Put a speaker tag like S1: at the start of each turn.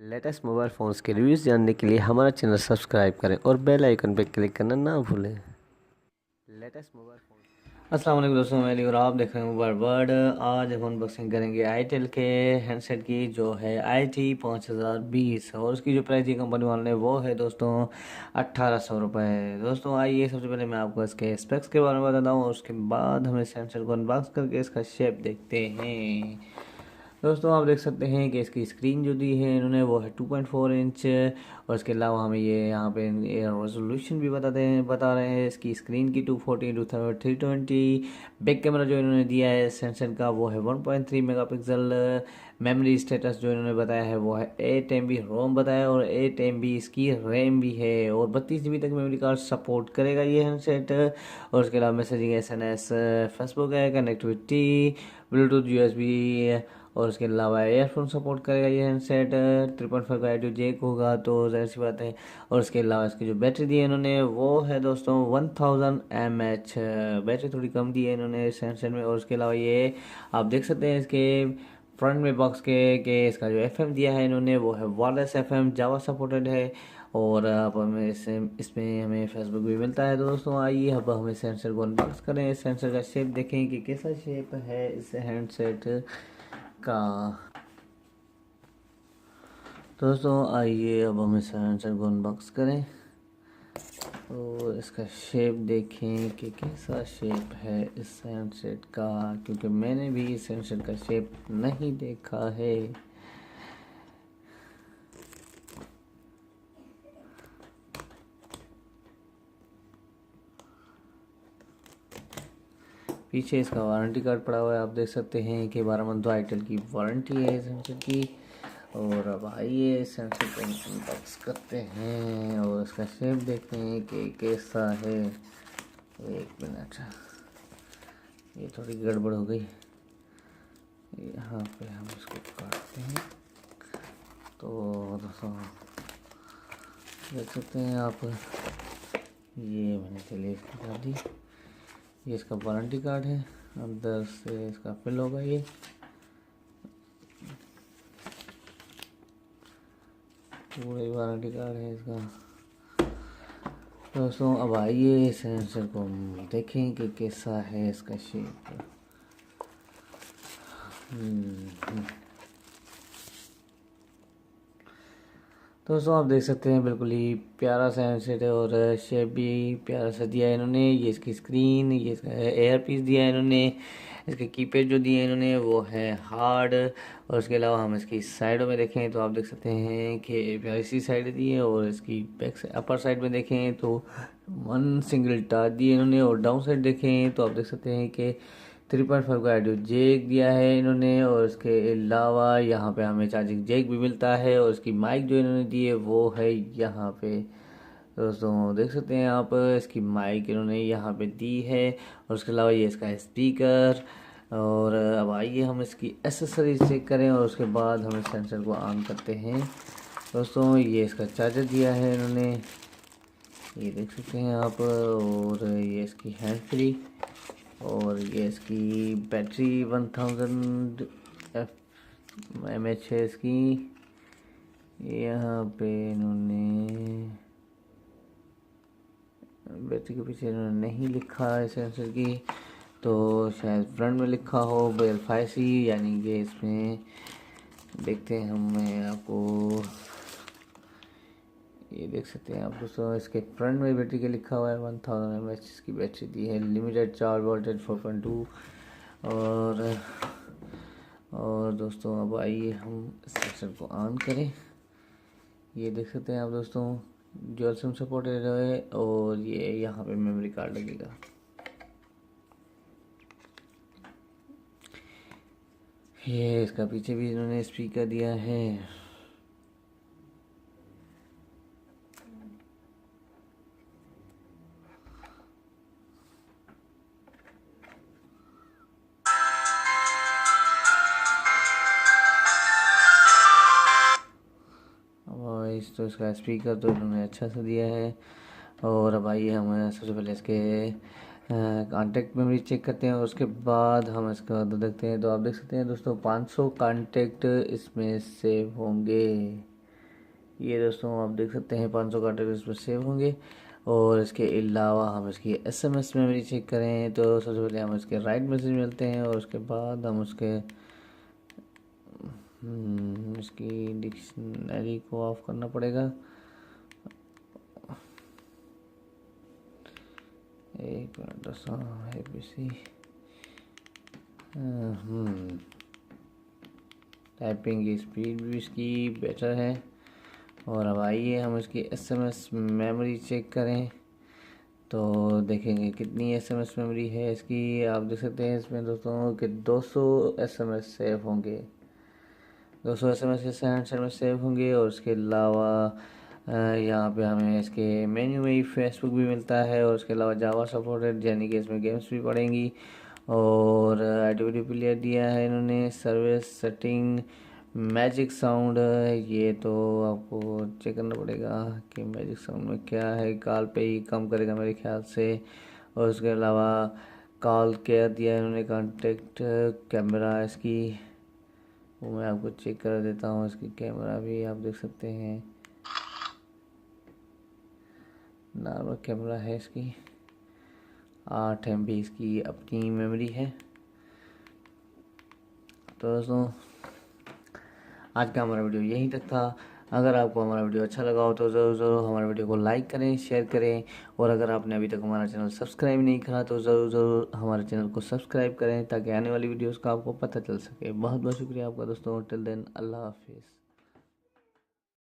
S1: Latest mobile phones के reviews जानने के लिए हमारा चैनल सब्सक्राइब करें और बेल आइकन पर क्लिक करना ना भूलें। Latest mobile phone. अस्सलाम वालेकुम दोस्तों, मैं और आप देख रहे हैं मोबाइल वर्ल्ड। आज हम अनबॉक्सिंग करेंगे आईटेल के हैंडसेट की, जो है IT 5020 और उसकी जो प्राइस है कंपनी वाले ने वो है दोस्तों 1800 रुपये। दोस्तों आइए सबसे पहले मैं आपको इसके स्पेक्स के बारे में बताता हूँ और उसके बाद हम इस हैंडसेट को अनबॉक्स करके इसका शेप देखते हैं। दोस्तों आप देख सकते हैं कि इसकी स्क्रीन जो दी है इन्होंने वो है 2.4 इंच और इसके अलावा हमें ये यहाँ पे रेजोल्यूशन भी बता रहे हैं इसकी स्क्रीन की 240x320। बैक कैमरा जो इन्होंने दिया है सैमसंग का वो है 1.3 मेगापिक्सल। मेमोरी स्टेटस जो इन्होंने बताया है वो है 8 MB रोम बताया और 8 MB इसकी रैम भी है और 32 GB तक मेमोरी कार्ड सपोर्ट करेगा ये हैंडसेट। और उसके अलावा मैसेजिंग SMS फेसबुक है, कनेक्टिविटी ब्लूटूथ USB और उसके अलावा एयरफोन सपोर्ट करेगा ये हैंडसेट। 3.5 का ऑडियो जैक होगा तो जाहिर सी बात है। और उसके अलावा इसकी जो बैटरी दी है इन्होंने वो है दोस्तों 1000 mAh। बैटरी थोड़ी कम दी है इन्होंने इस हैंडसेट में। और उसके अलावा ये आप देख सकते हैं इसके फ्रंट में बॉक्स के इसका जो FM दिया है इन्होंने वो है वायरलेस FM, जावा सपोर्टेड है। और अब हमें इसमें हमें फेसबुक भी मिलता है। तो दोस्तों आइए अब हम इस हैंडसेट को अनबॉक्स करें, इस हैंडसेट का शेप देखें कि कैसा शेप है इस हैंडसेट का। दोस्तों आइए अब हम इस हैंडसेट को अनबॉक्स करें और इसका शेप देखें कि कैसा शेप है इस हैंडसेट का, क्योंकि मैंने भी इस हैंडसेट का शेप नहीं देखा है। पीछे इसका वारंटी कार्ड पड़ा हुआ है, आप देख सकते हैं कि 12 मंथ आईटेल की वारंटी है इस हैंडसेट की। और अब आइए इस हैंडसेट को अनबॉक्स करते हैं और इसका शेप देखते हैं कि कैसा है। एक मिनट, ये थोड़ी गड़बड़ हो गई। यहाँ पे हम इसको काटते हैं तो दोस्तों देख सकते हैं आप, ये मैंने चलिए इसकी डाल दी। ये इसका वारंटी कार्ड है, अंदर से इसका फिल होगा ये। पूरा वारंटी कार्ड है इसका। दोस्तों अब आइए इस हैंडसेट को हम देखें कि कैसा है इसका शेप। दोस्तों आप देख सकते हैं बिल्कुल ही प्यारा सा हैंडसेट है और शेप भी प्यारा सा दिया है इन्होंने। ये इसकी स्क्रीन, ये इसका एयर पीस दिया है इन्होंने। इसके कीपैड जो दिए हैं इन्होंने वो है हार्ड। और उसके अलावा हम इसकी साइडों में देखें तो आप देख सकते हैं कि प्यारी सी साइड दी है। और इसकी बैक से अपर साइड में देखें तो 1 सिंगल टच दी है इन्होंने। और डाउन साइड देखें तो आप देख सकते हैं कि 3.5 का ऑडियो जैक दिया है इन्होंने। और इसके अलावा यहाँ पे हमें चार्जिंग जैक भी मिलता है। और इसकी माइक जो इन्होंने दी है वो है यहाँ पे। दोस्तों देख सकते हैं आप, इसकी माइक इन्होंने यहाँ पे दी है। और उसके अलावा ये इसका स्पीकर। और अब आइए हम इसकी एसेसरीज चेक करें और उसके बाद हम इस सेंसर को ऑन करते हैं। दोस्तों ये इसका चार्जर दिया है इन्होंने, ये देख सकते हैं आप। और ये इसकी हैंड फ्री और ये इसकी बैटरी 1000 mAh है इसकी। यहाँ पे इन्होंने बैटरी के पीछे इन्होंने नहीं लिखा है सेंसर की, तो शायद फ्रंट में लिखा हो BL5C, यानी कि इसमें देखते हैं हम। मैं आपको ये देख सकते हैं आप दोस्तों, इसके फ्रंट में बैटरी के लिखा हुआ है 1000 mAh की बैटरी दी है, लिमिटेड चार्ज वोल्टेज 4.2। और दोस्तों अब आइए हम इस सेंसर को ऑन करें। ये देख सकते हैं आप दोस्तों, डुअल सिम सपोर्टेड है और ये यहाँ पे मेमोरी कार्ड लगेगा। ये इसका पीछे भी इन्होंने स्पीकर दिया है। तो इसका स्पीकर तो इन्होंने अच्छा सा दिया है। और अब आइए हम सबसे पहले इसके कॉन्टेक्ट मेमोरी चेक करते हैं और उसके बाद हम इसका देखते हैं। तो आप देख सकते हैं दोस्तों 500 कॉन्टेक्ट इसमें सेव होंगे। ये दोस्तों आप देख सकते हैं 500 कार्टेज इस पर सेव होंगे। और इसके अलावा हम इसकी SMS मेमोरी चेक करें तो सबसे पहले हम इसके राइट मैसेज मिलते हैं और उसके बाद हम उसके इसकी डिक्शनरी को ऑफ करना पड़ेगा। एक मिनट दोस्तों, ABC टाइपिंग की स्पीड भी इसकी बेटर है। और अब आइए हम इसकी SMS मेमोरी चेक करें तो देखेंगे कितनी SMS मेमोरी है इसकी। आप देख सकते हैं इसमें दोस्तों कि 200 SMS सेव होंगे, 200 SMS इस हैंडसेट में सेव होंगे। और उसके अलावा यहाँ पे हमें इसके मेन्यू में ही फेसबुक भी मिलता है और उसके अलावा जावा सपोर्टेड, यानी कि इसमें गेम्स भी पड़ेंगी। और एक्टिविटी प्लेयर दिया है इन्होंने, सर्विस सेटिंग, मैजिक साउंड, ये तो आपको चेक करना पड़ेगा कि मैजिक साउंड में क्या है। कॉल पे ही कम करेगा मेरे ख्याल से। और उसके अलावा कॉल केयर दिया है इन्होंने, कॉन्टेक्ट कैमरा इसकी वो मैं आपको चेक कर देता हूँ। इसकी कैमरा भी आप देख सकते हैं, नॉर्मल कैमरा है इसकी। 8 MB इसकी अपनी मेमोरी है। तो दोस्तों आज का हमारा वीडियो यहीं तक था। अगर आपको हमारा वीडियो अच्छा लगा हो तो ज़रूर हमारे वीडियो को लाइक करें, शेयर करें। और अगर आपने अभी तक हमारा चैनल सब्सक्राइब नहीं करा तो ज़रूर हमारे चैनल को सब्सक्राइब करें ताकि आने वाली वीडियोस का आपको पता चल सके। बहुत बहुत शुक्रिया आपका दोस्तों। टिल देन अल्लाह हाफिज़।